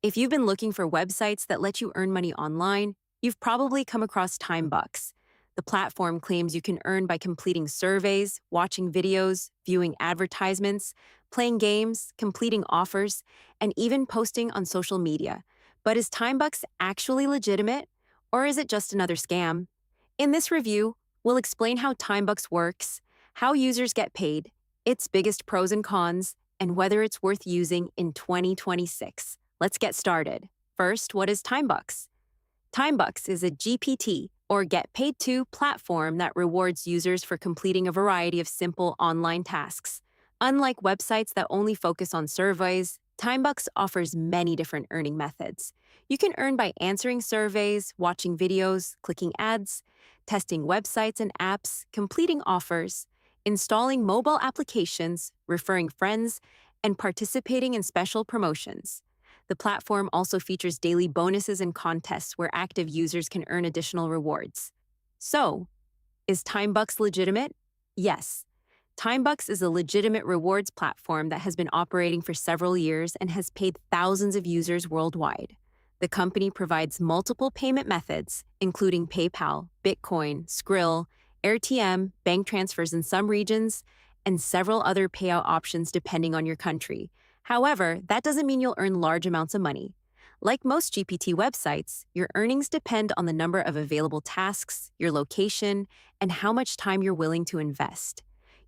If you've been looking for websites that let you earn money online, you've probably come across TimeBucks. The platform claims you can earn by completing surveys, watching videos, viewing advertisements, playing games, completing offers, and even posting on social media. But is TimeBucks actually legitimate, or is it just another scam? In this review, we'll explain how TimeBucks works, how users get paid, its biggest pros and cons, and whether it's worth using in 2026. Let's get started. First, what is TimeBucks? TimeBucks is a GPT, or Get Paid To, platform that rewards users for completing a variety of simple online tasks. Unlike websites that only focus on surveys, TimeBucks offers many different earning methods. You can earn by answering surveys, watching videos, clicking ads, testing websites and apps, completing offers, installing mobile applications, referring friends, and participating in special promotions. The platform also features daily bonuses and contests where active users can earn additional rewards. So, is TimeBucks legitimate? Yes. TimeBucks is a legitimate rewards platform that has been operating for several years and has paid thousands of users worldwide. The company provides multiple payment methods, including PayPal, Bitcoin, Skrill, AirTM, bank transfers in some regions, and several other payout options depending on your country. However, that doesn't mean you'll earn large amounts of money. Like most GPT websites, your earnings depend on the number of available tasks, your location, and how much time you're willing to invest.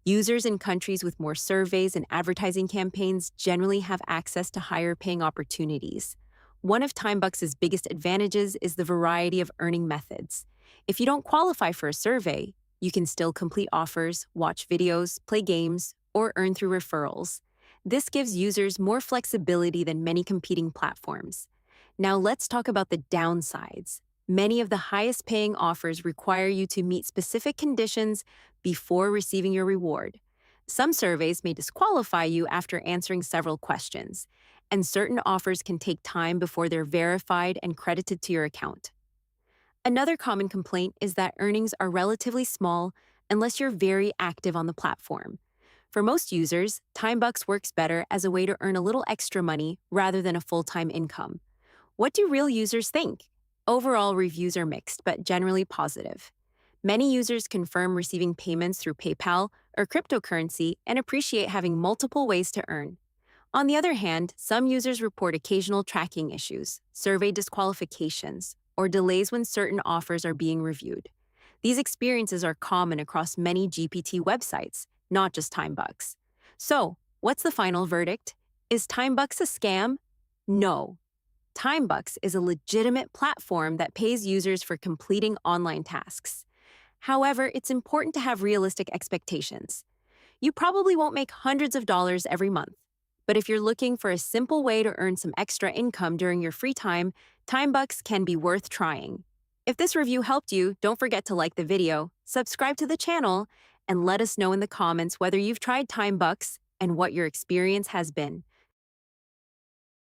Users in countries with more surveys and advertising campaigns generally have access to higher paying opportunities. One of TimeBucks' biggest advantages is the variety of earning methods. If you don't qualify for a survey, you can still complete offers, watch videos, play games, or earn through referrals. This gives users more flexibility than many competing platforms. Now let's talk about the downsides. Many of the highest paying offers require you to meet specific conditions before receiving your reward. Some surveys may disqualify you after answering several questions, and certain offers can take time before they're verified and credited to your account. Another common complaint is that earnings are relatively small unless you're very active on the platform. For most users, TimeBucks works better as a way to earn a little extra money rather than a full-time income. What do real users think? Overall, reviews are mixed, but generally positive. Many users confirm receiving payments through PayPal or cryptocurrency and appreciate having multiple ways to earn. On the other hand, some users report occasional tracking issues, survey disqualifications, or delays when certain offers are being reviewed. These experiences are common across many GPT websites, not just TimeBucks. So, what's the final verdict? Is TimeBucks a scam? No. TimeBucks is a legitimate platform that pays users for completing online tasks. However, it's important to have realistic expectations. You probably won't make hundreds of dollars every month. But if you're looking for a simple way to earn some extra income during your free time, TimeBucks can be worth trying. If this review helped you, don't forget to like the video, subscribe to the channel, and let us know in the comments whether you've tried TimeBucks and what your experience has been.